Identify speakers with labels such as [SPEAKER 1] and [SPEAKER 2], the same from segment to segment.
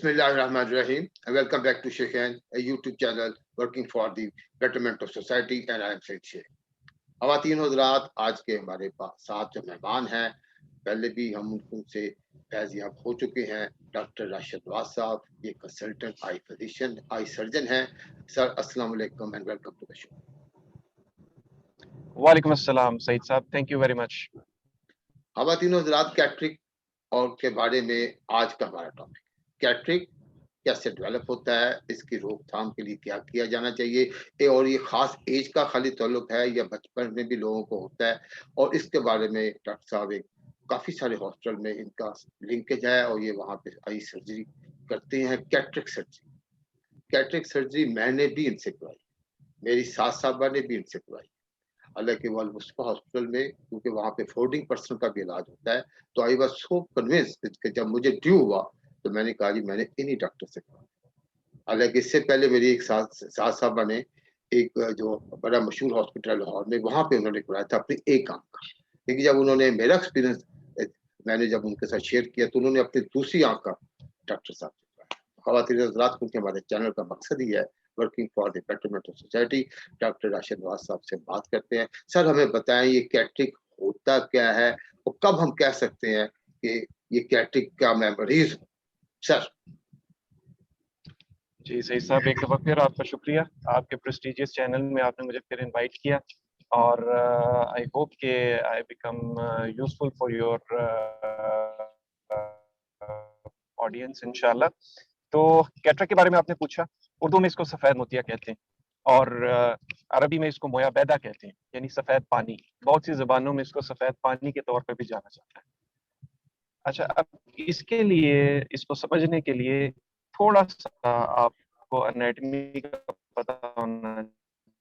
[SPEAKER 1] Bismillahirrahmanirrahim. And welcome back to Sheikhan, a YouTube channel working for the betterment of society, and I am Said Sheikh. ख़वातीन हज़रात, आज के हमारे साथ जो मेहमान हैं, पहले भी हम उनसे फैज़याब हो चुके हैं। डॉक्टर राशिद वास साहब, ये consultant eye physician, eye surgeon हैं। सर, अस्सलाम वालेकुम and welcome to the show.
[SPEAKER 2] वालेकुम अस्सलाम सईद साहब, थैंक यू वेरी मच।
[SPEAKER 1] ख़वातीन हज़रात, कैटरिक और के बारे में आज का हमारा टॉपिक, कैटरिक कैसे डेवलप होता है, इसकी रोकथाम के लिए क्या किया जाना चाहिए, और ये खास एज का खाली ताल्लुक है या बचपन में भी लोगों को होता है, और इसके बारे में डॉक्टर साहब एक काफ़ी सारे हॉस्पिटल में इनका लिंकेज है और ये वहाँ पे आई सर्जरी करते हैं। कैटरिक सर्जरी मैंने भी इनसे करवाई, मेरी सास साहबा ने भी इनसे करवाई। हालांकि मुस्तफा हॉस्पिटल में, क्योंकि वहाँ पे 14 पर्सन का भी इलाज होता है, तो आई वॉज सो कन्विंस्ड कि जब मुझे ड्यू हुआ तो मैंने कहा जी मैंने इन्हीं डॉक्टर से करवाया। हालांकि इससे पहले मेरी एक सास साहबा ने एक जो बड़ा मशहूर हॉस्पिटल लाहौर में, वहाँ पे उन्होंने करवाया था अपनी एक आंख का। लेकिन जब उन्होंने मेरा एक्सपीरियंस मैंने जब उनके साथ शेयर किया तो उन्होंने अपनी दूसरी आंख का डॉक्टर साहब से करवाया। ख़वातीन हज़रात, क्योंकि हमारे चैनल का मकसद ही है working for the betterment of society, doctor Rashid वास साहब से बात करते हैं। सर, हमें बताएं ये कैटरिक होता क्या है और कब हम कह सकते हैं कि ये कैटरिक का मैं मरीज हूँ? सर
[SPEAKER 2] जी सईद साहब, एक दफ़ा फिर आपका शुक्रिया, आपके प्रेस्टिजियस चैनल में आपने मुझे फिर इनवाइट किया, और आई होप कि I become useful for your audience इंशाल्लाह। तो कैटरिक के बारे में आपने पूछा, उर्दू में इसको सफ़ेद मोतिया कहते हैं और अरबी में इसको मोया बैदा कहते हैं, यानी सफ़ेद पानी। बहुत सी ज़बानों में इसको सफ़ेद पानी के तौर पर भी जाना जाता है। अच्छा, अब इसके लिए, इसको समझने के लिए थोड़ा सा आपको एनाटॉमी का पता होना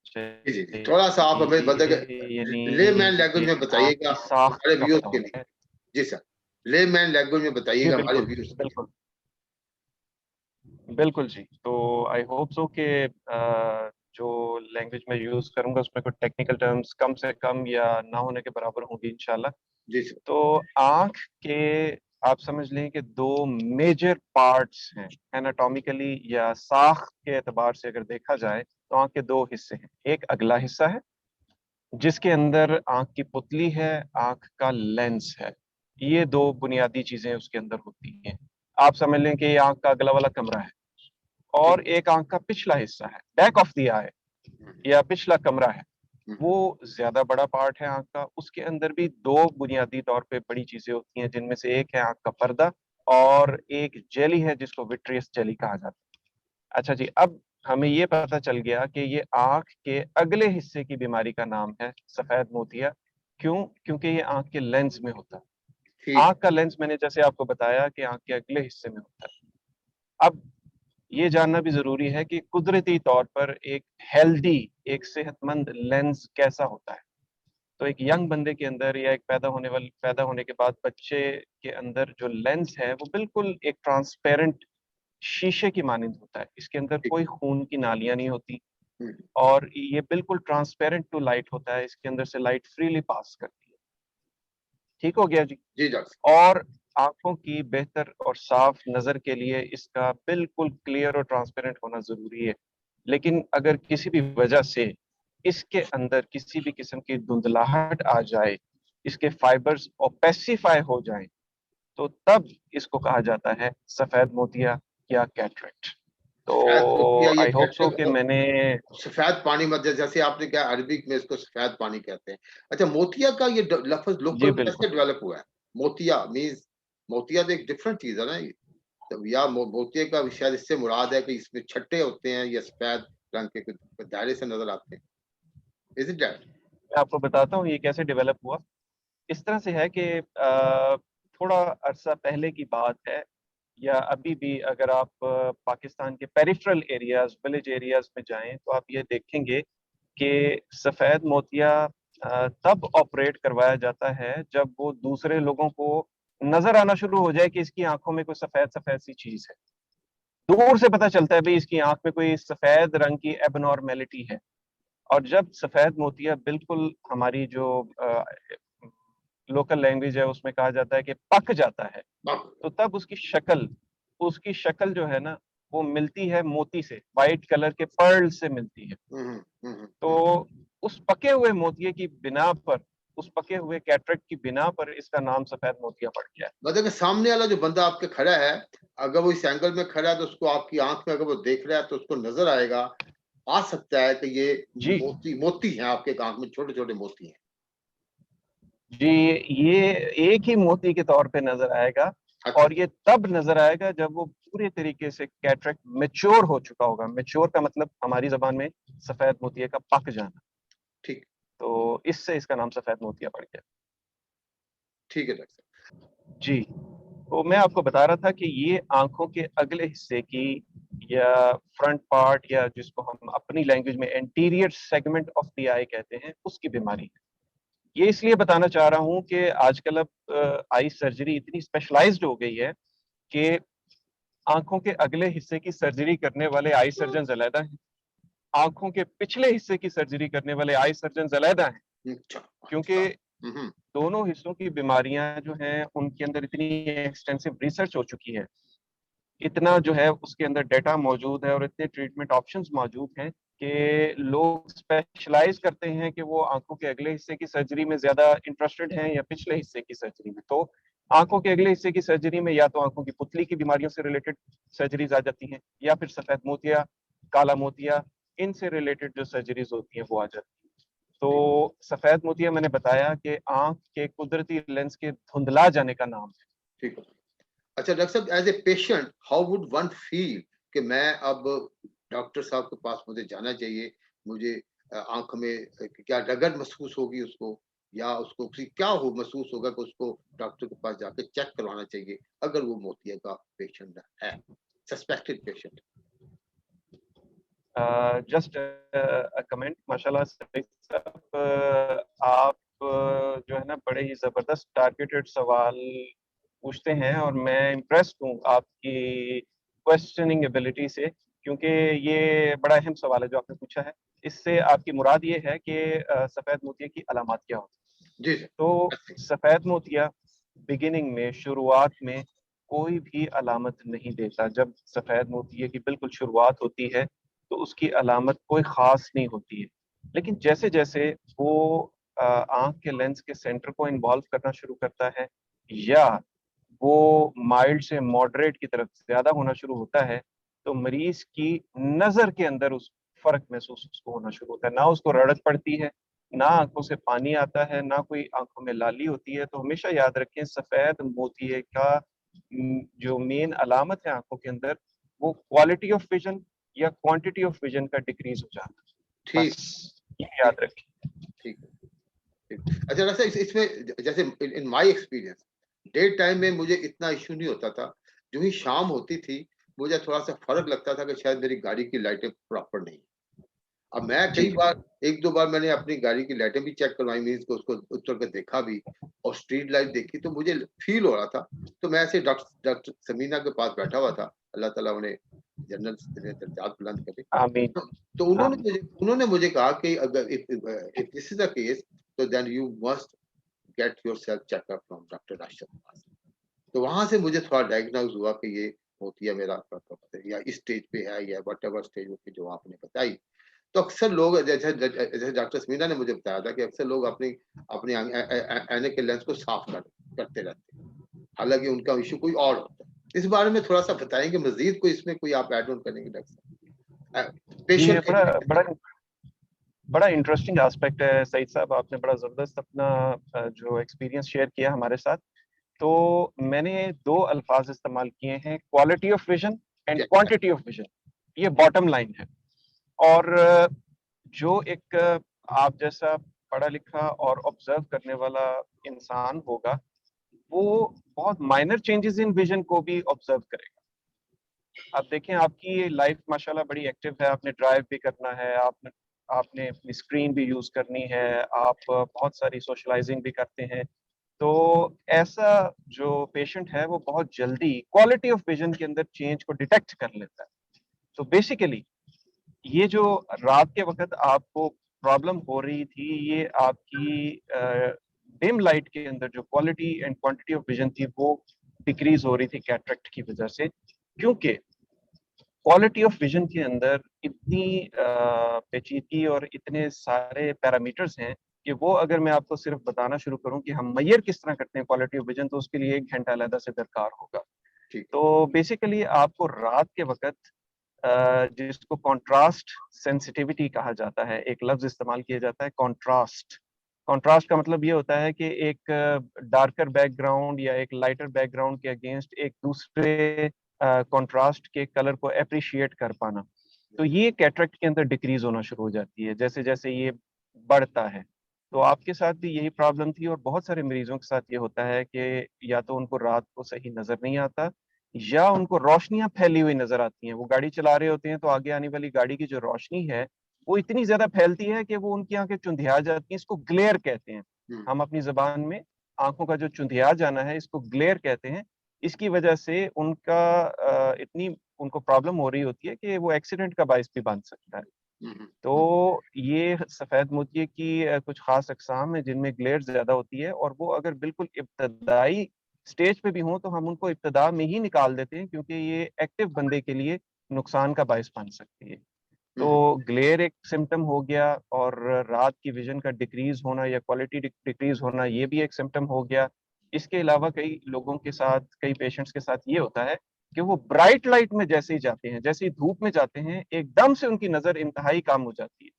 [SPEAKER 1] जी, थोड़ा सा आप हमें
[SPEAKER 2] चाहिए, यानी
[SPEAKER 1] लेमैन लैंग्वेज में
[SPEAKER 2] आँख
[SPEAKER 1] बताइएगा
[SPEAKER 2] की साख
[SPEAKER 1] हमारे
[SPEAKER 2] का
[SPEAKER 1] व्यूअर्स
[SPEAKER 2] पता
[SPEAKER 1] के
[SPEAKER 2] होना
[SPEAKER 1] लिए।
[SPEAKER 2] है।
[SPEAKER 1] जी सर, लेमैन लैंग्वेज में
[SPEAKER 2] जी
[SPEAKER 1] बताइएगा हमारे
[SPEAKER 2] बिल्कुल
[SPEAKER 1] व्यूअर्स के लिए।
[SPEAKER 2] बिल्कुल बिल्कुल जी। तो आई होप सो कि जो लैंग्वेज मैं यूज़ करूँगा उसमें कोई टेक्निकल टर्म्स कम से कम या ना होने के बराबर होंगी इंशाल्लाह।
[SPEAKER 1] जी सर।
[SPEAKER 2] तो आँख के, आप समझ लें कि दो मेजर पार्ट्स हैं एनाटॉमिकली, या साख के एतबार से अगर देखा जाए तो आँख के दो हिस्से हैं। एक अगला हिस्सा है जिसके अंदर आँख की पुतली है, आँख का लेंस है। ये दो बुनियादी चीजें उसके अंदर होती हैं। आप समझ लें कि ये आँख का अगला वाला कमरा है,
[SPEAKER 1] ठीक।
[SPEAKER 2] और एक आँख का पिछला हिस्सा है, बैक ऑफ द आई, या पिछला कमरा है। वो ज्यादा बड़ा पार्ट है आँख का। उसके अंदर भी दो बुनियादी तौर पे बड़ी चीजें होती हैं, जिनमें से एक है आँख का पर्दा और एक जेली है जिसको विट्रियस जेली कहा जाता है। अच्छा जी, अब हमें ये पता चल गया कि ये आँख के अगले हिस्से की बीमारी का नाम है सफेद मोतिया। क्यों? क्योंकि ये आँख के लेंस में होता है।
[SPEAKER 1] ठीक।
[SPEAKER 2] आँख का लेंस मैंने जैसे आपको बताया कि आँख के अगले हिस्से में होता है। अब ये जानना भी जरूरी है कि कुदरती तौर पर एक हेल्दी, एक सेहतमंद लेंस कैसा होता है। तो एक यंग बंदे के अंदर, या एक पैदा होने के बाद बच्चे के अंदर जो लेंस है वो बिल्कुल एक ट्रांसपेरेंट शीशे की मानिंद होता है। इसके अंदर
[SPEAKER 1] ठीक।
[SPEAKER 2] कोई खून की नालियां नहीं होती,
[SPEAKER 1] हम्म,
[SPEAKER 2] और ये बिल्कुल ट्रांसपेरेंट टू लाइट होता है। इसके अंदर से लाइट फ्रीली पास करती है। ठीक हो गया जी।
[SPEAKER 1] जी डॉक्टर।
[SPEAKER 2] और आंखों की बेहतर और साफ नजर के लिए इसका बिल्कुल क्लियर और ट्रांसपेरेंट होना जरूरी है। लेकिन अगर किसी भी वजह से इसके अंदर किसी भी किस्म की धुंधलाहट आ जाए, इसके फाइबर्स ओपेसिफाई हो जाएं, तो तब इसको कहा जाता है सफेद मोतिया या कैटरेक्ट।
[SPEAKER 1] सफेद मोतिया,
[SPEAKER 2] तो
[SPEAKER 1] ये
[SPEAKER 2] आई होप सो कि
[SPEAKER 1] कैटरिक
[SPEAKER 2] मैंने,
[SPEAKER 1] सफेद पानी में, जैसे आपने कहा अरबिक में इसको सफेद पानी कहते हैं। अच्छा, मोतिया का ये लफ्ज
[SPEAKER 2] जी
[SPEAKER 1] लोकल
[SPEAKER 2] बिल्कुल।
[SPEAKER 1] कैसे डेवलप हुआ है? मोतिया मींस, मोतिया तो एक डिफरेंट चीज है ना ये। तो या मोतिया का शायद इससे मुराद है कि इसमें छट्टे होते हैं या सफेद रंग के कुछ दायरे से नजर आते हैं। Is it that?
[SPEAKER 2] मैं आपको बताता हूँ ये कैसे डेवलप हुआ। इस तरह से है कि थोड़ा अरसा पहले की बात है, या अभी भी अगर आप पाकिस्तान के पेरिफेरल एरियाज, विलेज एरियाज में जाएं, तो आप ये देखेंगे कि सफ़ेद मोतिया तब ऑपरेट करवाया जाता है जब वो दूसरे लोगों को नजर आना शुरू हो जाए कि इसकी आंखों में कोई सफेद सफेद सी चीज है। दूर से पता चलता है भाई इसकी आंख में कोई सफेद रंग की एबनॉर्मेलिटी है। और जब सफेद मोतिया बिल्कुल, हमारी जो लोकल लैंग्वेज है उसमें कहा जाता है कि पक जाता है, तो तब उसकी शक्ल उसकी शक्ल जो है ना वो मिलती है मोती से, वाइट कलर के पर्ल से मिलती है। तो उस पके हुए मोतिये की बिना पर, उस पके हुए कैटरेक्ट की बिना पर इसका नाम सफेद मोतिया पड़ गया है।
[SPEAKER 1] मतलब कि सामने वाला जो बंदा आपके खड़ा है, अगर वो इस एंगल में खड़ा है तो उसको आपकी आंख में अगर वो देख रहा है तो उसको नजर आएगा, आ सकता है कि ये
[SPEAKER 2] जी
[SPEAKER 1] मोती मोती हैं, आपके आंख में छोटे छोटे मोती हैं।
[SPEAKER 2] जी, ये एक ही मोती के तौर पे नजर आएगा,
[SPEAKER 1] अच्छा,
[SPEAKER 2] और ये तब नजर आएगा जब वो पूरे तरीके से कैटरेक्ट मैच्योर हो चुका होगा। मैच्योर का मतलब हमारी जबान में सफेद मोतिये का पक जाना।
[SPEAKER 1] ठीक,
[SPEAKER 2] तो इससे इसका नाम सफेद मोतिया पड़ गया।
[SPEAKER 1] ठीक है डॉक्टर साहब।
[SPEAKER 2] जी, तो मैं आपको बता रहा था कि ये आंखों के अगले हिस्से की, या फ्रंट पार्ट, या जिसको हम अपनी लैंग्वेज में एंटीरियर सेगमेंट ऑफ द आई कहते हैं, उसकी बीमारी है। ये इसलिए बताना चाह रहा हूँ कि आजकल अब आई सर्जरी इतनी स्पेशलाइज्ड हो गई है कि आंखों के अगले हिस्से की सर्जरी करने वाले आई सर्जन अलहदा हैं, आंखों के पिछले हिस्से की सर्जरी करने वाले आई सर्जन अलहदा हैं,
[SPEAKER 1] अच्छा,
[SPEAKER 2] क्योंकि
[SPEAKER 1] अच्छा। हम्म,
[SPEAKER 2] दोनों हिस्सों की बीमारियां जो हैं उनके अंदर इतनी एक्सटेंसिव रिसर्च हो चुकी है, इतना जो है उसके अंदर डेटा मौजूद है, और इतने ट्रीटमेंट ऑप्शंस मौजूद हैं कि लोग स्पेशलाइज करते हैं कि वो आंखों के अगले हिस्से की सर्जरी में ज्यादा इंटरेस्टेड हैं या पिछले हिस्से की सर्जरी में। तो आंखों के अगले हिस्से की सर्जरी में या तो आंखों की पुतली की बीमारियों से रिलेटेड सर्जरीज आ जाती हैं, या फिर सफेद मोतिया, काला मोतिया, इनसे रिलेटेड जो सर्जरीज होती हैं वो आ जाती हैं।
[SPEAKER 1] ठीक,
[SPEAKER 2] तो सफेद मोतिया मैंने बताया कि आंख के कुदरती लेंस के धुंधला जाने का नाम है।
[SPEAKER 1] ठीक है। अच्छा डॉक्टर साहब, as a patient how would one feel कि मैं अब डॉक्टर साहब के पास मुझे जाना चाहिए, मुझे आंख में क्या रगड़ महसूस होगी उसको, या उसको क्या हो महसूस होगा कि उसको डॉक्टर के पास जाकर चेक करवाना चाहिए अगर वो मोतिया का पेशेंट है, सस्पेक्टेड पेशेंट।
[SPEAKER 2] जस्ट कमेंट, माशाल्लाह सईद साहब, आप जो है ना बड़े ही जबरदस्त टारगेटेड सवाल पूछते हैं, और मैं इम्प्रेस्ड हूँ आपकी क्वेश्चनिंग एबिलिटी से, क्योंकि ये बड़ा अहम सवाल है जो आपने पूछा है। इससे आपकी मुराद ये है कि सफेद मोतिया की अलामत क्या होती
[SPEAKER 1] जी
[SPEAKER 2] है।
[SPEAKER 1] सर।
[SPEAKER 2] तो
[SPEAKER 1] अच्छी।
[SPEAKER 2] सफेद मोतिया बिगिनिंग में, शुरुआत में कोई भी अलामत नहीं देता। जब सफेद मोतिये की बिल्कुल शुरुआत होती है तो उसकी अलामत कोई खास नहीं होती है, लेकिन जैसे जैसे वो आंख के लेंस के सेंटर को इन्वॉल्व करना शुरू करता है, या वो माइल्ड से मॉडरेट की तरफ ज्यादा होना शुरू होता है, तो मरीज की नजर के अंदर उस फर्क महसूस उसको होना शुरू होता है। ना उसको रड़क पड़ती है, ना आंखों से पानी आता है, ना कोई आंखों में लाली होती है। तो हमेशा याद रखें, सफेद मोतिये का जो मेन अलामत है आंखों के अंदर, वो क्वालिटी ऑफ विजन या क्वांटिटी ऑफ विजन का डिक्रीज हो जाना।
[SPEAKER 1] ठीक,
[SPEAKER 2] बस ये
[SPEAKER 1] ठीक,
[SPEAKER 2] याद रखें।
[SPEAKER 1] ठीक, ठीक। अच्छा वैसे इसमें जैसे in my experience day time में मुझे इतना इश्यू नहीं होता था, जो ही शाम होती थी मुझे थोड़ा सा फर्क लगता था कि शायद मेरी गाड़ी की लाइटें प्रॉपर नहीं। अब मैं कई
[SPEAKER 2] जी
[SPEAKER 1] बार, 1-2 बार मैंने अपनी गाड़ी की लाइटें भी चेक करवाई, मीन्स को उसको उतर के देखा भी और स्ट्रीट लाइट देखी, तो मुझे फ़ील हो रहा था। तो मैं ऐसे डॉक्टर समीना के पास बैठा हुआ था, अल्लाह ताला उन्हें जन्नत में दर्जात बुलंद करे।
[SPEAKER 2] आमीन।
[SPEAKER 1] तो
[SPEAKER 2] आमीन।
[SPEAKER 1] उन्होंने मुझे कहा कि अगर if this is the case, तो then you must get yourself checkup from doctor Rashid पास। तो वहाँ से मुझे थोड़ा डायग्नोज़ हुआ कि ये मोतिया मेरा या इस स्टेज पे है, या व्हाटएवर स्टेज पे जो आपने बताई। तो अक्सर लोग जैसे जैसे डॉक्टर समीना ने मुझे बताया था कि अक्सर लोग अपनी अपनी ऐनक के लेंस को साफ करते रहते हैं, हालांकि उनका इशू कोई और होता है। इस बारे में थोड़ा सा बताएंगे मजीद, कोई इसमें कोई आप ऐड ऑन करेंगे डॉक्टर साहब,
[SPEAKER 2] जी, ये
[SPEAKER 1] पेशेंट
[SPEAKER 2] बड़ा बड़ा बड़ा इंटरेस्टिंग एस्पेक्ट है सईद साहब, आपने बड़ा ज़बरदस्त अपना जो एक्सपीरियंस शेयर किया हमारे साथ। तो मैंने दो अल्फाज इस्तेमाल किए हैं, quality of vision and quantity of vision. ये बॉटम लाइन है। और जो एक आप जैसा पढ़ा लिखा और ऑब्जर्व करने वाला इंसान होगा, वो बहुत माइनर चेंजेस इन विजन को भी ऑब्जर्व करेगा। आप देखें, आपकी लाइफ माशाल्लाह बड़ी एक्टिव है, आपने ड्राइव भी करना है, आपने अपनी स्क्रीन भी यूज करनी है, आप बहुत सारी सोशलाइजिंग भी करते हैं। तो ऐसा जो पेशेंट है वो बहुत जल्दी क्वालिटी ऑफ विजन के अंदर चेंज को डिटेक्ट कर लेता है। तो बेसिकली ये जो रात के वक्त आपको प्रॉब्लम हो रही थी, ये आपकी डिम लाइट के अंदर जो quality and quantity of vision थी वो डिक्रीज हो रही थी कैटरेक्ट की वजह से। क्योंकि क्वालिटी ऑफ विजन के अंदर इतनी पेचीदगी और इतने सारे पैरामीटर्स हैं कि वो अगर मैं आपको सिर्फ बताना शुरू करूं कि हम मेजर किस तरह करते हैं क्वालिटी ऑफ विजन, तो उसके लिए 1 घंटा अलग से दरकार होगा।
[SPEAKER 1] ठीक है।
[SPEAKER 2] तो बेसिकली आपको रात के वक्त जिसको कॉन्ट्रास्ट सेंसिटिविटी कहा जाता है, एक लफ्ज इस्तेमाल किया जाता है कॉन्ट्रास्ट। कॉन्ट्रास्ट का मतलब ये होता है कि एक डार्कर बैकग्राउंड या एक लाइटर बैकग्राउंड के अगेंस्ट एक दूसरे कॉन्ट्रास्ट के कलर को अप्रिशिएट कर पाना। तो ये कैटरेक्ट के अंदर डिक्रीज होना शुरू हो जाती है जैसे जैसे ये बढ़ता है। तो आपके साथ भी यही प्रॉब्लम थी और बहुत सारे मरीजों के साथ ये होता है कि या तो उनको रात को सही नजर नहीं आता या उनको रोशनियां फैली हुई नजर आती हैं। वो गाड़ी चला रहे होते हैं तो आगे आने वाली गाड़ी की जो रोशनी है वो इतनी ज्यादा फैलती है कि वो उनकी आंखें चुंधिया जाती हैं। इसको ग्लेयर कहते हैं। हम अपनी जबान में आंखों का जो चुंधिया जाना है इसको ग्लेयर कहते हैं। इसकी वजह से उनका इतनी उनको प्रॉब्लम हो रही होती है कि वो एक्सीडेंट का बायस भी बन सकता है। तो ये सफेद मोतिये की कुछ खास अकसाम है जिनमें ग्लेयर ज्यादा होती है और वो अगर बिल्कुल इब्तदाई स्टेज पे भी हों तो हम उनको इब्तदा में ही निकाल देते हैं क्योंकि ये एक्टिव बंदे के लिए नुकसान का बायस बन सकती है। तो ग्लेयर एक सिम्टम हो गया और रात की विजन का डिक्रीज होना या क्वालिटी डिक्रीज होना ये भी एक सिम्टम हो गया। इसके अलावा कई लोगों के साथ, कई पेशेंट्स के साथ ये होता है कि वो ब्राइट लाइट में जैसे ही जाते हैं, जैसे ही धूप में जाते हैं, एकदम से उनकी नजर इंतहाई कम हो जाती है।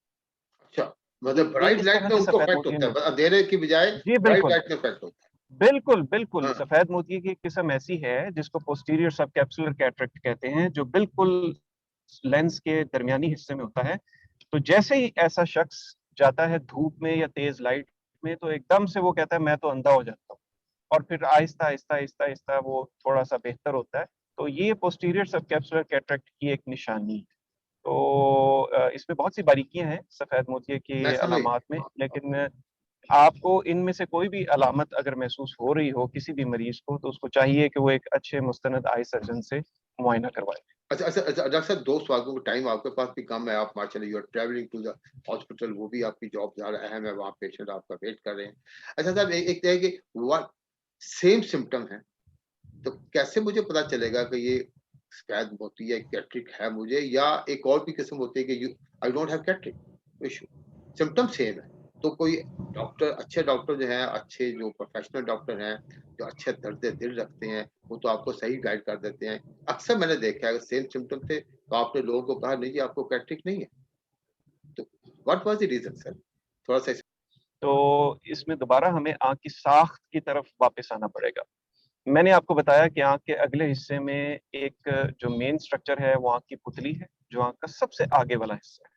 [SPEAKER 1] अच्छा, मतलब
[SPEAKER 2] ये
[SPEAKER 1] ब्राइट
[SPEAKER 2] इस
[SPEAKER 1] लाइट
[SPEAKER 2] तरह
[SPEAKER 1] में
[SPEAKER 2] की
[SPEAKER 1] उनको
[SPEAKER 2] सफेद
[SPEAKER 1] इफेक्ट
[SPEAKER 2] मोतिये
[SPEAKER 1] होता
[SPEAKER 2] में
[SPEAKER 1] है,
[SPEAKER 2] होता है।
[SPEAKER 1] अंधेरे की बजाय
[SPEAKER 2] जी
[SPEAKER 1] ब्राइट
[SPEAKER 2] बिल्कुल,
[SPEAKER 1] लाइट में इफेक्ट होता
[SPEAKER 2] बिल्कुल बिल्कुल
[SPEAKER 1] है। हाँ।
[SPEAKER 2] सफेद मोतिये की किस्म ऐसी है जिसको पोस्टीरियर सब कैप्सुलर कैटरेक्ट कहते हैं, जो बिल्कुल लेंस के दरमियानी हिस्से में होता है। तो जैसे ही ऐसा शख्स जाता है धूप में या तेज लाइट में तो एकदम से वो कहता है मैं तो अंधा हो जाता हूँ और फिर आहिस्ता आहिस्ता आहिस्ता आहिस्ता वो थोड़ा सा बेहतर होता है। तो ये पोस्टीरियर सब कैप्सुलर कैटरेक्ट की एक निशानी है। तो इसमें बहुत सी बारीकियां हैं सफेद मोतिये
[SPEAKER 1] मैं
[SPEAKER 2] की
[SPEAKER 1] समझ
[SPEAKER 2] अलामात में,
[SPEAKER 1] हाँ, हाँ।
[SPEAKER 2] लेकिन आपको इनमें से कोई भी अलामत अगर महसूस हो रही हो किसी भी मरीज को तो उसको चाहिए कि वो एक अच्छे मुस्तनद आई सर्जन से मुआयना करवाए।
[SPEAKER 1] अच्छा अच्छा अच्छा, डॉक्टर साहब 2 सवालों का टाइम आपके पास भी कम है, आप माशाल्लाह you are travelling to the hospital, वो भी आपकी जॉब ज़्यादा अहम है, वहाँ पेशेंट आपका वेट कर रहे हैं। अच्छा साहब एक है कि व्हाट सेम सिम्पटम है, तो कैसे मुझे पता चलेगा कि ये शायद मोती या कैटरिक है मुझे, या एक और भी किस्म होती है कि you I don't have cataract issue, symptom same है। तो कोई डॉक्टर, अच्छे डॉक्टर जो हैं, अच्छे जो प्रोफेशनल डॉक्टर हैं, जो अच्छे दर्द दिल रखते हैं, वो तो आपको सही गाइड कर देते हैं। अक्सर मैंने देखा है सेम सिम्पटम थे तो आपने लोगों को कहा नहीं जी आपको कैटरिक नहीं है। तो what was the reason sir? थोड़ा-सा इस
[SPEAKER 2] तो इसमें दोबारा हमें आंख की साख्त की तरफ वापस आना पड़ेगा। मैंने आपको बताया कि आंख के अगले हिस्से में एक जो मेन स्ट्रक्चर है वो आंख की पुतली है, जो आंख का सबसे आगे वाला हिस्सा है,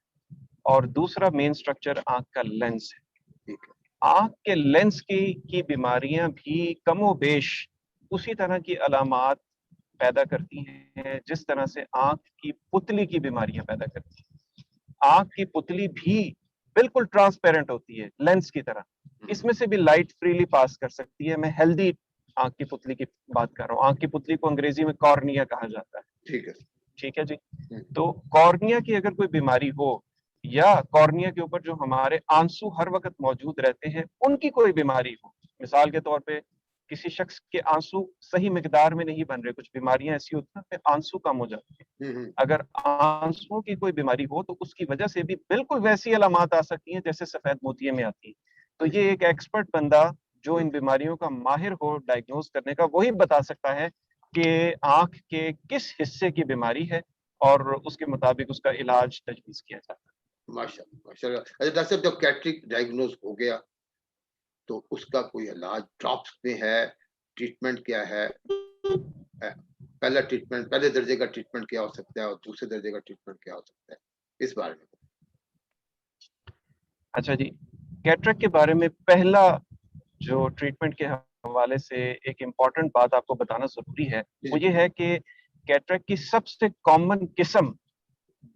[SPEAKER 2] और दूसरा मेन स्ट्रक्चर आंख का लेंस है।
[SPEAKER 1] ठीक है।
[SPEAKER 2] आंख के लेंस की बीमारियां भी कमोबेश उसी तरह की अलामात पैदा करती हैं जिस तरह से आंख की पुतली की बीमारियां पैदा करती हैं। आंख की पुतली भी बिल्कुल ट्रांसपेरेंट होती है लेंस की तरह,
[SPEAKER 1] हुँ,
[SPEAKER 2] इसमें से भी लाइट फ्रीली पास कर सकती है। मैं हेल्दी आंख की पुतली की बात कर रहा हूँ। आंख की पुतली को अंग्रेजी में कॉर्निया कहा जाता है।
[SPEAKER 1] ठीक है।
[SPEAKER 2] ठीक है जी।
[SPEAKER 1] हुँ,
[SPEAKER 2] तो कॉर्निया की अगर कोई बीमारी हो या कॉर्निया के ऊपर जो हमारे आंसू हर वक्त मौजूद रहते हैं उनकी कोई बीमारी हो, मिसाल के तौर पे किसी शख्स के आंसू सही मिकदार में नहीं बन रहे, कुछ बीमारियां ऐसी होती हैं आंसू कम हो जाते हैं,
[SPEAKER 1] हुँ, हुँ।
[SPEAKER 2] अगर आंसुओं की कोई बीमारी हो तो उसकी वजह से भी बिल्कुल वैसी अलामत आ सकती हैं जैसे सफेद मोतिये में आती है। तो ये एक एक्सपर्ट बंदा जो इन बीमारियों का माहिर हो डायग्नोज करने का, वही बता सकता है कि आंख के किस हिस्से की बीमारी है और उसके मुताबिक उसका इलाज तजवीज़ किया जाता है।
[SPEAKER 1] माशाल्लाह, माशाल्लाह। अच्छा डॉक्टर साहब जब कैटरिक डायग्नोज़ हो गया तो उसका कोई इलाज ड्रॉप्स में है, ट्रीटमेंट क्या है? पहला ट्रीटमेंट, पहले दर्जे का ट्रीटमेंट क्या हो सकता है और दूसरे दर्जे का ट्रीटमेंट क्या हो सकता है? इस बारे में।
[SPEAKER 2] अच्छा जी, कैटरेक्ट के बारे में पहला जो ट्रीटमेंट के हवाले से एक इम्पॉर्टेंट बात आपको बताना ज़रूरी है, वो
[SPEAKER 1] जी,
[SPEAKER 2] ये है कि कैटरेक्ट की सबसे कॉमन किस्म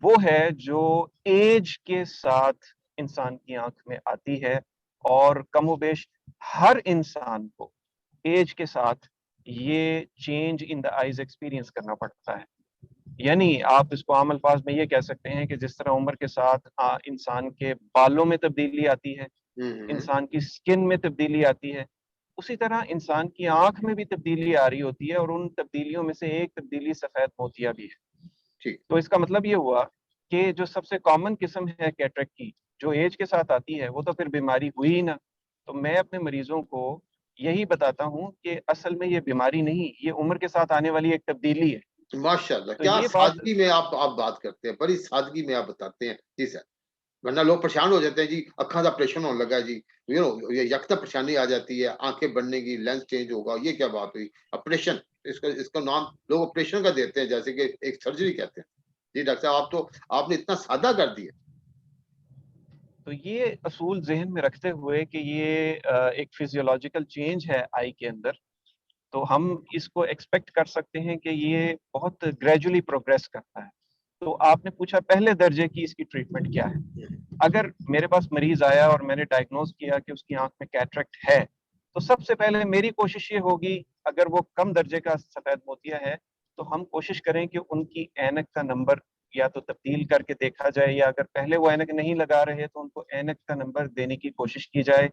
[SPEAKER 2] वो है जो एज के साथ इंसान की आंख में आती है और कमोबेश हर इंसान को एज के साथ ये change in the eyes experience करना पड़ता है। यानी आप इसको आम अल्फाज में ये कह सकते हैं कि जिस तरह उम्र के साथ इंसान के बालों में तब्दीली आती है,
[SPEAKER 1] हुँ, हुँ, हुँ।
[SPEAKER 2] इंसान की स्किन में तब्दीली आती है, उसी तरह इंसान की आंख में भी तब्दीली आ रही होती है, और उन तब्दीलियों में से एक तब्दीली सफेद मोतिया भी है।
[SPEAKER 1] ठीक।
[SPEAKER 2] तो इसका मतलब ये हुआ कि जो सबसे कॉमन किस्म है कैटरेक्ट की, जो एज के साथ आती है, वो तो फिर बीमारी हुई ही ना। तो मैं अपने मरीजों को यही बताता हूँ कि असल में ये बीमारी नहीं, ये उम्र के साथ आने वाली एक तब्दीली है।
[SPEAKER 1] माशाल्लाह,
[SPEAKER 2] तो
[SPEAKER 1] क्या
[SPEAKER 2] ये बात
[SPEAKER 1] सादगी में आप बात करते हैं, बड़ी सादगी में आप बताते हैं। जी सर, वरना लोग परेशान हो जाते हैं जी, अखा का ऑपरेशन होने लगा जी, ये यकदम परेशानी आ जाती है, आंखें बनने की, लेंस चेंज होगा, ये क्या बात हुई? ऑपरेशन, इसका इसका नाम लोग ऑपरेशन का देते हैं, जैसे कि एक सर्जरी कहते हैं। जी डॉक्टर साहब, आप तो आपने इतना सादा कर दिया।
[SPEAKER 2] तो ये असूल ज़हन में रखते हुए कि ये एक फिजियोलॉजिकल चेंज है आई के अंदर, तो हम इसको एक्सपेक्ट कर सकते हैं कि ये बहुत ग्रेजुअली प्रोग्रेस करता है। तो आपने पूछा पहले दर्जे की इसकी ट्रीटमेंट क्या है? अगर मेरे पास मरीज आया और मैंने डायग्नोज किया कि उसकी आंख में कैटरेक्ट है, तो सबसे पहले मेरी कोशिश ये होगी, अगर वो कम दर्जे का सफेद मोतिया है, तो हम कोशिश करें कि उनकी ऐनक का नंबर या तो तब्दील करके देखा जाए, या अगर पहले वो ऐनक नहीं लगा रहे तो उनको ऐनक का नंबर देने की कोशिश की जाए।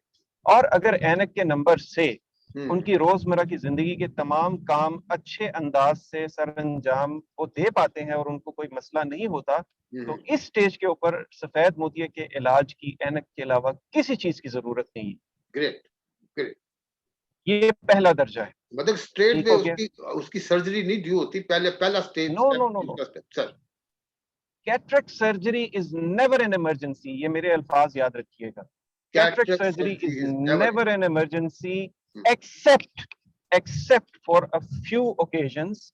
[SPEAKER 2] और अगर ऐनक के नंबर से
[SPEAKER 1] हुँ,
[SPEAKER 2] उनकी रोजमर्रा की जिंदगी के तमाम काम अच्छे अंदाज से सर अंजाम वो दे पाते हैं और उनको कोई मसला नहीं होता,
[SPEAKER 1] हुँ,
[SPEAKER 2] तो
[SPEAKER 1] हुँ।
[SPEAKER 2] इस स्टेज के ऊपर सफेद मोतिया के इलाज की ऐनक के अलावा किसी चीज की जरूरत नहीं है।
[SPEAKER 1] Great, great.
[SPEAKER 2] ये पहला दर्जा है।
[SPEAKER 1] मतलब स्ट्रेट
[SPEAKER 2] ठीक
[SPEAKER 1] वे
[SPEAKER 2] हो गया।
[SPEAKER 1] उसकी सर्जरी नहीं ड्यू होती, पहले पहला stage
[SPEAKER 2] no
[SPEAKER 1] step,
[SPEAKER 2] no no no,
[SPEAKER 1] दूसरा step. Sir,
[SPEAKER 2] cataract surgery is never an emergency, ये मेरे अल्फाज याद रखिएगा। Cataract
[SPEAKER 1] cataract
[SPEAKER 2] surgery is
[SPEAKER 1] surgery is never
[SPEAKER 2] never an emergency,
[SPEAKER 1] हुँ,
[SPEAKER 2] except except for a few occasions.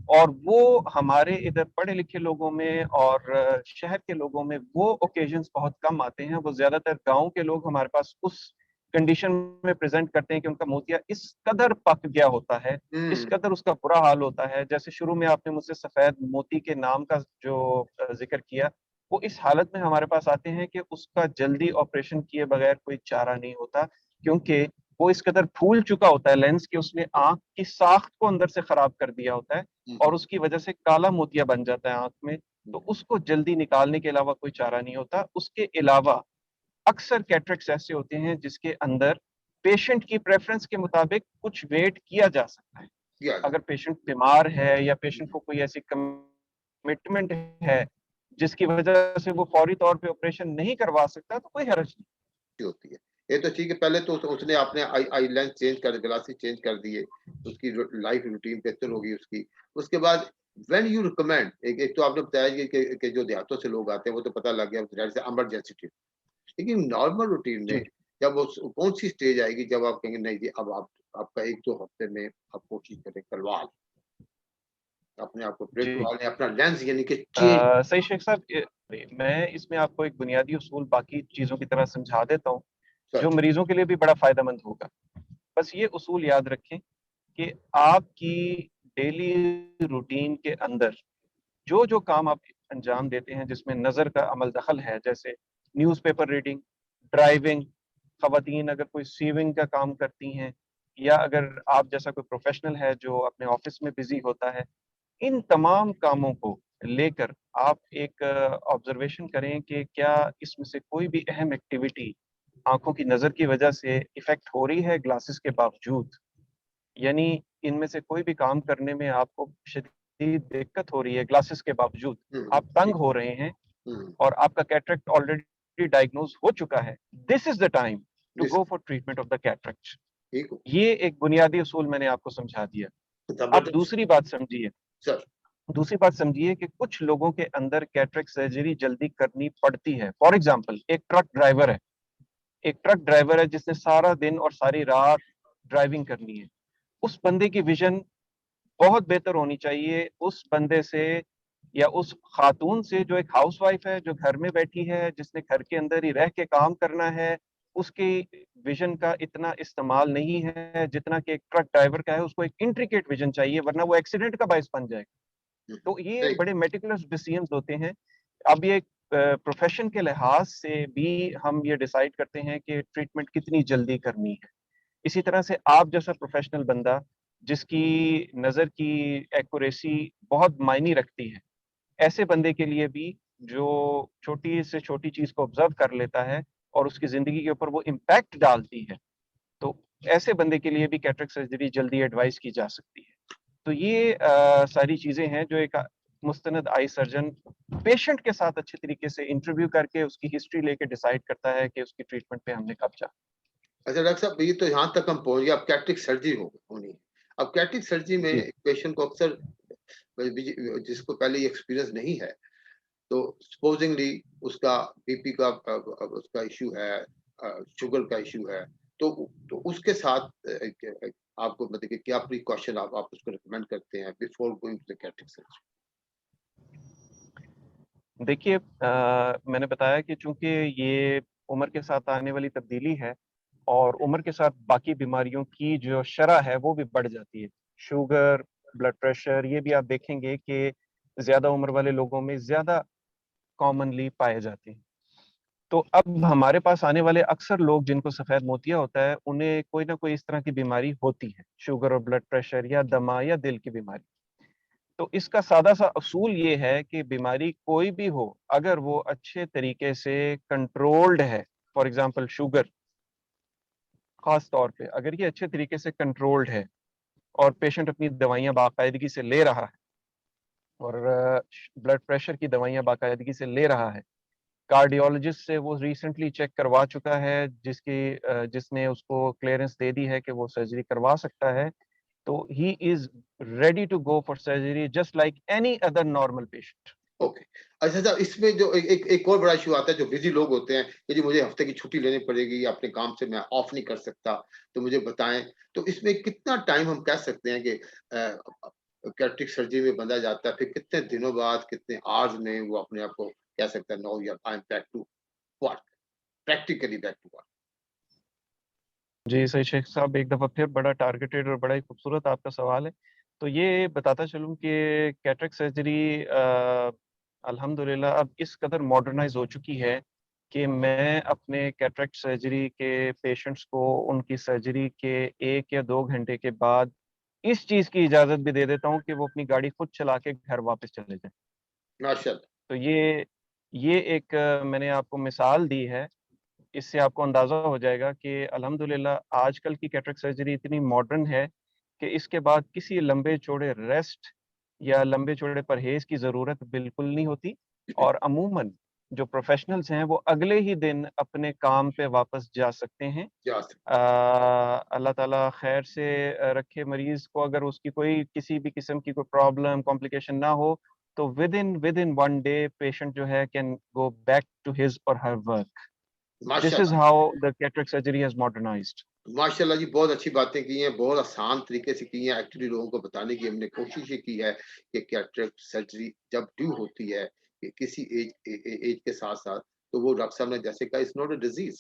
[SPEAKER 2] और वो हमारे इधर पढ़े लिखे लोगों में और शहर के लोगों में वो ओकेजन्स बहुत कम आते हैं। वो ज्यादातर गांव के लोग हमारे पास उस कंडीशन में प्रेजेंट करते हैं कि उनका मोतिया इस कदर पक गया होता है, इस
[SPEAKER 1] हुँ,
[SPEAKER 2] कदर उसका बुरा हाल होता है। जैसे शुरू में आपने मुझसे सफेद मोती के नाम का जो जिक्र किया, वो इस हालत में हमारे पास आते हैं कि उसका जल्दी ऑपरेशन किए बगैर कोई चारा नहीं होता, क्योंकि वो इस कदर फूल चुका होता है लेंस कि उसने आंख की साख्त को अंदर से खराब कर दिया होता है,
[SPEAKER 1] हुँ,
[SPEAKER 2] और
[SPEAKER 1] हुँ,
[SPEAKER 2] उसकी वजह से काला मोतिया बन जाता है आंख में।
[SPEAKER 1] हुँ,
[SPEAKER 2] तो उसको जल्दी निकालने के अलावा कोई चारा नहीं होता। उसके अलावा अक्सर कैटरेक्ट्स ऐसे होते हैं जिसके अंदर पेशेंट की प्रेफरेंस के मुताबिक कुछ वेट किया जा सकता है।
[SPEAKER 1] किया
[SPEAKER 2] अगर
[SPEAKER 1] जाता
[SPEAKER 2] पेशेंट बीमार है या
[SPEAKER 1] है।
[SPEAKER 2] पेशेंट को कोई ऐसी कमिटमेंट है जिसकी वजह से वो फौरी तौर पे ऑपरेशन नहीं करवा सकता, तो कोई हर्ज नहीं।
[SPEAKER 1] होती है। ये तो ठीक है, पहले तो उसने आपने आई आई लेंस चेंज कर ग्लासेस चेंज कर दिए, उसकी लाइफ रूटीन बेहतर होगी उसकी। उसके बाद व्हेन यू रिकमेंड, एक एक तो आपने बताया कि जो देहातों से लोग आते हैं वो तो पता लग गया, ज़ाहिर से इमरजेंसी ट्रीटमेंट। लेकिन नॉर्मल रूटीन
[SPEAKER 2] जी।
[SPEAKER 1] में जब वो कौन-सी स्टेज आएगी जब आप कहेंगे नहीं जी, अब आप आपका 1-2 हफ्ते में आप कोशिश करें करवा लें, अपने आप को अपग्रेड
[SPEAKER 2] जी।
[SPEAKER 1] करवा लें, अपना लेंस यानी कि चेंज।
[SPEAKER 2] सही शेख साहब, मैं इसमें आपको एक बुनियादी उसूल बाकी चीजों की तरह समझा देता हूँ,
[SPEAKER 1] सर,
[SPEAKER 2] जो मरीजों के लिए भी बड़ा फायदेमंद होगा। बस ये उसूल याद रखें कि आपकी डेली रूटीन के अंदर जो जो काम आप अंजाम देते हैं जिसमें नजर का अमल दखल है, जैसे न्यूज़पेपर रीडिंग, ड्राइविंग, खवातीन अगर कोई सीविंग का काम करती हैं, या अगर आप जैसा कोई प्रोफेशनल है जो अपने ऑफिस में बिजी होता है, इन तमाम कामों को लेकर आप एक ऑब्जर्वेशन करें कि क्या इसमें से कोई भी अहम एक्टिविटी आंखों की नजर की वजह से इफेक्ट हो रही है ग्लासेस के बावजूद। यानी इनमें से कोई भी काम करने में आपको शदीद दिक्कत हो रही है ग्लासेस के बावजूद,
[SPEAKER 1] हुँ, हुँ,
[SPEAKER 2] आप तंग
[SPEAKER 1] ठीक।
[SPEAKER 2] हो रहे हैं
[SPEAKER 1] हुँ,
[SPEAKER 2] और आपका कैटरेक्ट ऑलरेडी डायग्नोज हो चुका है, this is the time to
[SPEAKER 1] this
[SPEAKER 2] go for treatment of the cataract.
[SPEAKER 1] ठीक हो,
[SPEAKER 2] ये एक बुनियादी उसूल मैंने आपको समझा दिया। अब
[SPEAKER 1] ज़बरदस्त।
[SPEAKER 2] दूसरी बात समझिए।
[SPEAKER 1] सर,
[SPEAKER 2] दूसरी बात समझिए कि कुछ लोगों के अंदर कैटरेक्ट सर्जरी जल्दी करनी पड़ती है। फॉर एग्जाम्पल, एक ट्रक ड्राइवर है, एक ट्रक ड्राइवर है जिसने सारा दिन और सारी रात ड्राइविंग करनी है। उस बंदे की विजन बहुत बेहतर होनी चाहिए उस बंदे से, या उस खातून से जो एक हाउसवाइफ है, जो घर में बैठी है, जिसने घर के अंदर ही रह के काम करना है। उसकी विजन का इतना इस्तेमाल नहीं है जितना कि एक ट्रक ड्राइवर का है। उसको एक इंट्रिकेट विजन चाहिए, वरना वो एक्सीडेंट का बायस बन जाएगा।
[SPEAKER 1] हुँ,
[SPEAKER 2] तो ये
[SPEAKER 1] सही।
[SPEAKER 2] बड़े मेटिकुलस डिसीजंस होते हैं। अब ये प्रोफेशन के लिहाज से भी हम ये डिसाइड करते हैं कि ट्रीटमेंट कितनी जल्दी करनी है। इसी तरह से आप जैसा प्रोफेशनल बंदा जिसकी नज़र की एक्यूरेसी बहुत मायने रखती है, ऐसे बंदे के लिए भी जो छोटी से छोटी चीज़ को ऑब्जर्व कर लेता है और उसकी ज़िंदगी के ऊपर वो इम्पैक्ट डालती है, तो ऐसे बंदे के लिए भी कैटरेक्ट सर्जरी जल्दी एडवाइस की जा सकती है। तो ये सारी चीजें हैं जो एक मुस्तनद आई सर्जन पेशेंट के साथ अच्छे तरीके से इंटरव्यू करके उसकी हिस्ट्री लेके डिसाइड करता है कि उसकी ट्रीटमेंट पे हमने कब जाना।
[SPEAKER 1] अच्छा डॉक्टर साहब, ये तो यहाँ तक हम पहुँच गए, अब कैटरेक्ट सर्जरी होनी है। अब कैटरेक्ट सर्जरी में
[SPEAKER 2] जी
[SPEAKER 1] एक पेशेंट को अक्सर जिसको पहले ये एक्सपीरियंस नहीं है, तो सपोजिंगली उसका बीपी का उसका इश्यू है, शुगर का इश्यू है, तो उसके साथ आपको मतलब कि क्या प्रिकॉशन आप उसको रिकमेंड करते हैं before going to the cataract surgery?
[SPEAKER 2] देखिए, मैंने बताया कि चूंकि ये उम्र के साथ आने वाली तब्दीली है और उम्र के साथ बाकी बीमारियों की जो शरह है वो भी बढ़ जाती है। शुगर, ब्लड प्रेशर, ये भी आप देखेंगे कि ज्यादा उम्र वाले लोगों में ज्यादा कॉमनली पाए जाते हैं। तो अब हमारे पास आने वाले अक्सर लोग जिनको सफेद मोतिया होता है, उन्हें कोई ना कोई इस तरह की बीमारी होती है, शुगर और ब्लड प्रेशर या दमा या दिल की बीमारी। तो इसका सादा सा असूल ये है कि बीमारी कोई भी हो, अगर वो अच्छे तरीके से कंट्रोल्ड है, फॉर एग्जांपल शुगर, खास तौर पे अगर ये अच्छे तरीके से कंट्रोल्ड है और पेशेंट अपनी दवाइयां बाकायदगी से ले रहा है और ब्लड प्रेशर की दवाइयां बाकायदगी से ले रहा है, कार्डियोलॉजिस्ट से वो रिसेंटली चेक करवा चुका है, जिसने उसको क्लियरेंस दे दी है कि वो सर्जरी करवा सकता है, तो he is ready to go for surgery just like any other normal patient.
[SPEAKER 1] Okay. अच्छा साहब, इसमें जो एक और बड़ा इशू आता है, जो बिजी लोग होते हैं कि जी मुझे हफ्ते की छुट्टी लेनी पड़ेगी या अपने काम से मैं ऑफ नहीं कर सकता, तो मुझे बताएं। तो इसमें कितना टाइम हम कह सकते हैं कि कैटरेक्ट सर्जरी में बंदा जाता है, फिर कितने दिनों बाद, कितने आवर्स में वो अपने आप को कह सकता है नो यार I am back to work, practically back to work?
[SPEAKER 2] जी सही शेख साहब, एक दफा फिर बड़ा टारगेटेड और बड़ा ही खूबसूरत आपका सवाल है। तो ये बताता चलूं कि कैटरेक्ट सर्जरी अल्हम्दुलिल्लाह अब इस कदर मॉडर्नाइज हो चुकी है कि मैं अपने कैटरेक्ट सर्जरी के पेशेंट्स को उनकी सर्जरी के 1 या 2 घंटे के बाद इस चीज की इजाजत भी दे देता हूँ कि वो अपनी गाड़ी खुद चला के घर वापस चले जाएं।
[SPEAKER 1] माशाल्लाह।
[SPEAKER 2] तो ये एक मैंने आपको मिसाल दी है। इससे आपको अंदाजा हो जाएगा कि अल्हम्दुलिल्लाह आजकल की कैटरेक्ट सर्जरी इतनी मॉडर्न है कि इसके बाद किसी लंबे चौड़े रेस्ट या लंबे चौड़े परहेज की ज़रूरत बिल्कुल नहीं होती। और अमूमन जो प्रोफेशनल्स हैं वो अगले ही दिन अपने काम पे वापस जा सकते हैं।
[SPEAKER 1] जा
[SPEAKER 2] अल्लाह ताला खैर से रखे मरीज को, अगर उसकी कोई किसी भी किस्म की कोई प्रॉब्लम कॉम्प्लिकेशन ना हो, तो विद इन 1 डे पेशेंट जो है can go back to his or her work. This is
[SPEAKER 1] माशाल्लाह।
[SPEAKER 2] how the cataract surgery has modernized.
[SPEAKER 1] माशाल्लाह जी, बहुत अच्छी बातें की हैं, बहुत आसान तरीके से की हैं। एक्चुअली लोगों को बताने की हमने कोशिश ये की है कि कैटरेक्ट सर्जरी जब ड्यू होती है कि किसी एज के साथ-साथ, तो वो डॉक्टर साहब ने जैसे कहा, इट्स नॉट अ डिजीज़।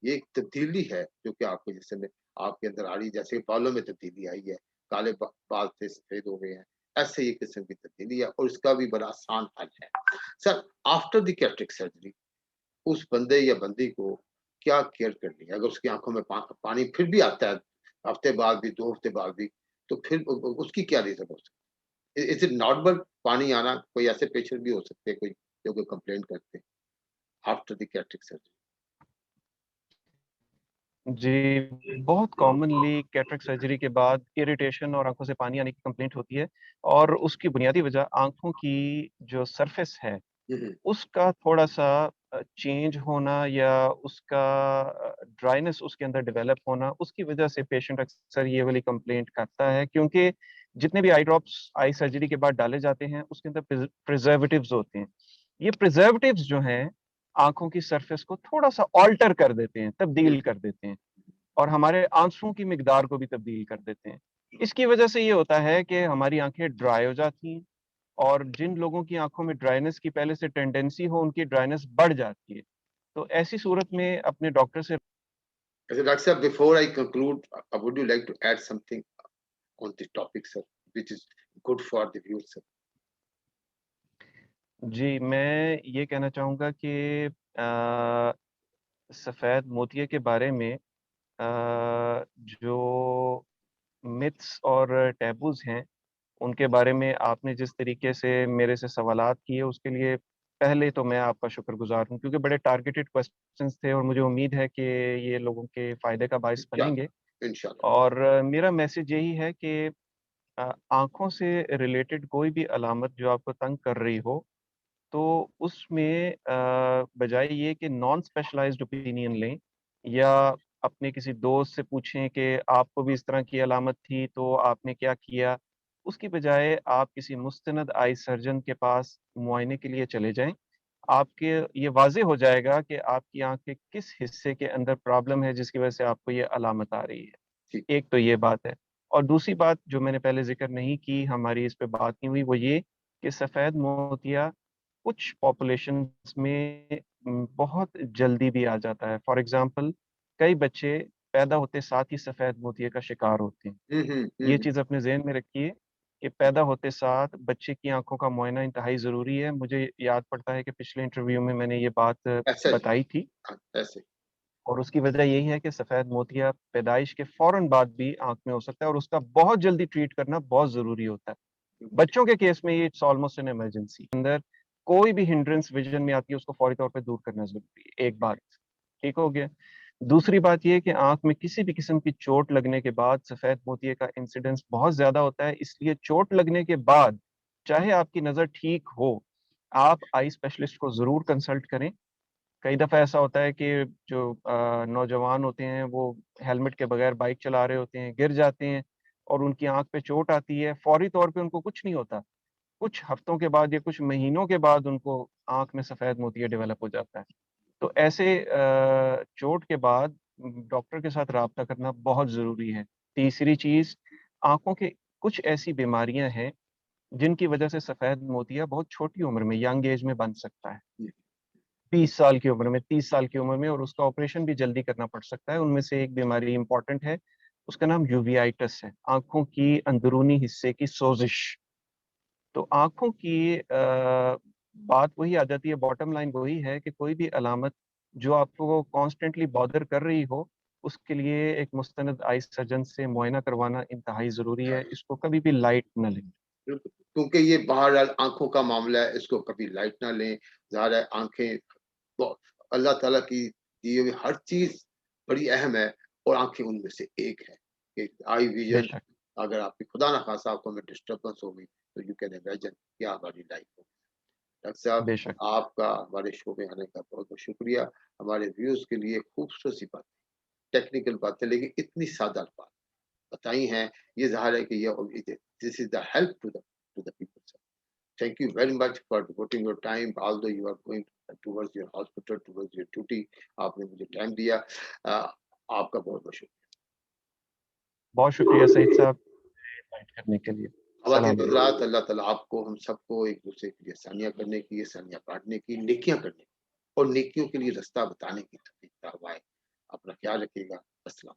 [SPEAKER 1] ये एक तब्दीली है जो कि आपके जिस्म में, आपके अंदर आ रही है, जैसे बालों में तब्दीली आई है, काले बाल थे सफेद हो गए हैं, ऐसे ही किस्म की तब्दीली है और इसका भी बड़ा आसान हल है। Sir, after the cataract surgery उस बंदे या बंदी को क्या केयर करनी है? अगर उसकी आँखों में पानी फिर भी आता है, हफ्ते बाद भी, 2 हफ्ते बाद भी, तो फिर उसकी क्या रीज़न हो सकती है? इज़ इट नॉर्मल पानी आना? कोई ऐसे पेशेंट भी हो सकते हैं कोई जो कि कंप्लेन करते हैं आफ्टर द कैटरेक्ट सर्जरी?
[SPEAKER 2] जी, बहुत कॉमनली कैटरेक्ट सर्जरी के बाद इरिटेशन और आँखों से पानी आने की कंप्लेंट होती है और उसकी बुनियादी वजह आँखों की जो सरफेस है,
[SPEAKER 1] हुँ, हुँ।
[SPEAKER 2] उसका थोड़ा-सा चेंज होना या उसका ड्राइनेस उसके अंदर डेवलप होना, उसकी वजह से पेशेंट अक्सर ये वाली कंप्लेंट करता है, क्योंकि जितने भी आई ड्रॉप्स आई सर्जरी के बाद डाले जाते हैं, उसके अंदर प्रिजर्वेटिव्स होते हैं। ये प्रिजर्वेटिव्स जो हैं, आँखों की सरफेस को थोड़ा-सा ऑल्टर कर देते हैं,
[SPEAKER 1] हुँ,
[SPEAKER 2] तब्दील कर देते हैं और हमारे आँसुओं की मिकदार को भी तब्दील कर देते हैं। इसकी वजह से ये होता है कि हमारी आँखें ड्राई हो जाती हैं और जिन लोगों की आँखों में ड्राइनेस की पहले से टेंडेंसी हो, उनकी ड्राइनेस बढ़ जाती है। तो ऐसी सूरत में अपने डॉक्टर से
[SPEAKER 1] अच्छा डॉक्टर साहब, before I conclude, would you like to add something on this topic sir, which is good for the viewers sir?
[SPEAKER 2] जी, मैं ये कहना चाहूँगा कि सफ़ेद मोतिये के बारे में जो मिथ्स और टैबूज़ हैं, उनके बारे में आपने जिस तरीके से मेरे से सवालात किए, उसके लिए पहले तो मैं आपका शुक्रगुज़ार हूँ, क्योंकि बड़े टारगेटेड क्वेश्चंस थे और मुझे उम्मीद है कि ये लोगों के फ़ायदे का बाइस
[SPEAKER 1] क्या
[SPEAKER 2] बनेंगे।
[SPEAKER 1] इंशाल्लाह।
[SPEAKER 2] और मेरा मैसेज यही है कि आँखों से रिलेटेड कोई भी अलामत जो आपको तंग कर रही हो, तो उसमें बजाय ये कि नॉन स्पेशलाइज़्ड ओपिनियन लें या अपने किसी दोस्त से पूछें कि आपको भी इस तरह की अलामत थी, तो आपने क्या किया? उसकी बजाय आप किसी मुस्तनद आई सर्जन के पास मुआयने के लिए चले जाएँ। आपके ये वाज़ेह हो जाएगा कि आपकी आँख के किस हिस्से के अंदर प्रॉब्लम है, जिसकी वजह से आपको ये अलामत आ रही है।
[SPEAKER 1] जी।
[SPEAKER 2] एक तो ये बात है। और दूसरी बात जो मैंने पहले ज़िक्र नहीं की, हमारी इस पे बात नहीं हुई, वो ये कि सफ़ेद मोतिया कुछ पॉपुलेशंस में बहुत जल्दी भी आ जाता है। फॉर एग्ज़ाम्पल कई बच्चे पैदा होते साथ ही सफ़ेद मोतिये का शिकार होते हैं।
[SPEAKER 1] हुँ, हुँ, हुँ,
[SPEAKER 2] ये
[SPEAKER 1] हुँ।
[SPEAKER 2] चीज़ अपने ज़हन में रखिए कि पैदा होते साथ बच्चे की आँखों का मुआयना इंतहाई ज़रूरी है। मुझे याद पड़ता है कि पिछले इंटरव्यू में मैंने ये बात
[SPEAKER 1] ऐसा ही।
[SPEAKER 2] बताई थी।
[SPEAKER 1] हाँ, ऐसे ही।
[SPEAKER 2] और उसकी वजह यही है कि सफ़ेद मोतिया पैदाइश के फ़ौरन बाद भी आँख में हो सकता है और उसका बहुत जल्दी ट्रीट करना बहुत ज़रूरी होता है। बच्चों के केस में ये इट्स ऑलमोस्ट एन इमरजेंसी। अंदर कोई भी हिंड्रेंस विज़न में आती है, उसको फौरी तौर पे दूर करना ज़रूरी है, एक बात, ठीक हो गया। दूसरी बात ये है कि आँख में किसी भी किस्म की चोट लगने के बाद सफ़ेद मोतिये का इंसिडेंस बहुत ज़्यादा होता है, इसलिए चोट लगने के बाद, चाहे आपकी नज़र ठीक हो, आप आई स्पेशलिस्ट को ज़रूर कंसल्ट करें। कई दफ़ा ऐसा होता है कि जो नौजवान होते हैं वो हेलमेट के बगैर बाइक चला रहे होते हैं, गिर जाते हैं और उनकी आँख पे चोट आती है, फ़ौरी तौर पे उनको कुछ नहीं होता। कुछ हफ्तों के बाद या कुछ महीनों के बाद उनको आँख में सफ़ेद मोतिया डेवलप हो जाता है। तो ऐसे चोट के बाद डॉक्टर के साथ राब्ता करना बहुत ज़रूरी है। तीसरी चीज़, आँखों के कुछ ऐसी बीमारियाँ हैं, जिनकी वजह से सफ़ेद मोतिया बहुत छोटी उम्र में, यंग एज में बन सकता है।
[SPEAKER 1] जी।
[SPEAKER 2] 20 साल की उम्र में, 30 साल की उम्र में और उसका ऑपरेशन भी जल्दी करना पड़ सकता है। उनमें से एक बीमारी इम्पोर्टेंट है, उसका नाम यूवेइटिस है, आँखों की अंदरूनी हिस्से की सोज़िश। तो आँखों की बात वही आ जाती है, बॉटम लाइन वही है कि कोई भी अलामत जो आपको कॉन्स्टेंटली बॉदर कर रही हो, उसके लिए एक मुस्तनद आई सर्जन से मुआयना करवाना इंतहाई ज़रूरी है। इसको कभी भी लाइट ना लें।
[SPEAKER 1] बिल्कुल, क्योंकि ये बहरहाल आँखों का मामला है, इसको कभी लाइट ना लें। ज़ाहिर है आँखें तो अल्लाह ताला की दी हुई हर चीज़ बड़ी अहम है और आँखें उनमें से एक है। एक आई विज़न
[SPEAKER 2] बेशक,
[SPEAKER 1] अगर आपकी खुदा ना ख़ास्ता आँखों में डिस्टर्बेंस हो गई, तो यू कैन इमेजिन क्या हमारी लाइफ़ हो। डॉक्टर साहब,
[SPEAKER 2] बेशक।
[SPEAKER 1] आपका हमारे शो में आने का बहुत-बहुत शुक्रिया। हमारे व्यूअर्स के लिए खूबसूरत सी बात, टेक्निकल बातें लेकिन इतनी सादा बात बताई हैं, ये ज़ाहिर है कि ये this is the help to the people sir. Thank you very much for devoting your time, although you are going towards your hospital, towards your duty. आपने मुझे टाइम दिया। आपका बहुत-बहुत शुक्रिया।
[SPEAKER 2] बहुत शुक्रिया सईद साहब, इनवाइट करने के लिए।
[SPEAKER 1] अल्लाह
[SPEAKER 2] सलाम अलैकुम।
[SPEAKER 1] बदौलत अल्लाह ताला आपको हम सबको एक-दूसरे के लिए आसानियाँ करने की, आसानियाँ बाँटने की, नेकियाँ करने की और नेकियों के लिए रास्ता बताने की तौफीक अता फरमाए। अपना ख्याल रखिएगा। अस्सलाम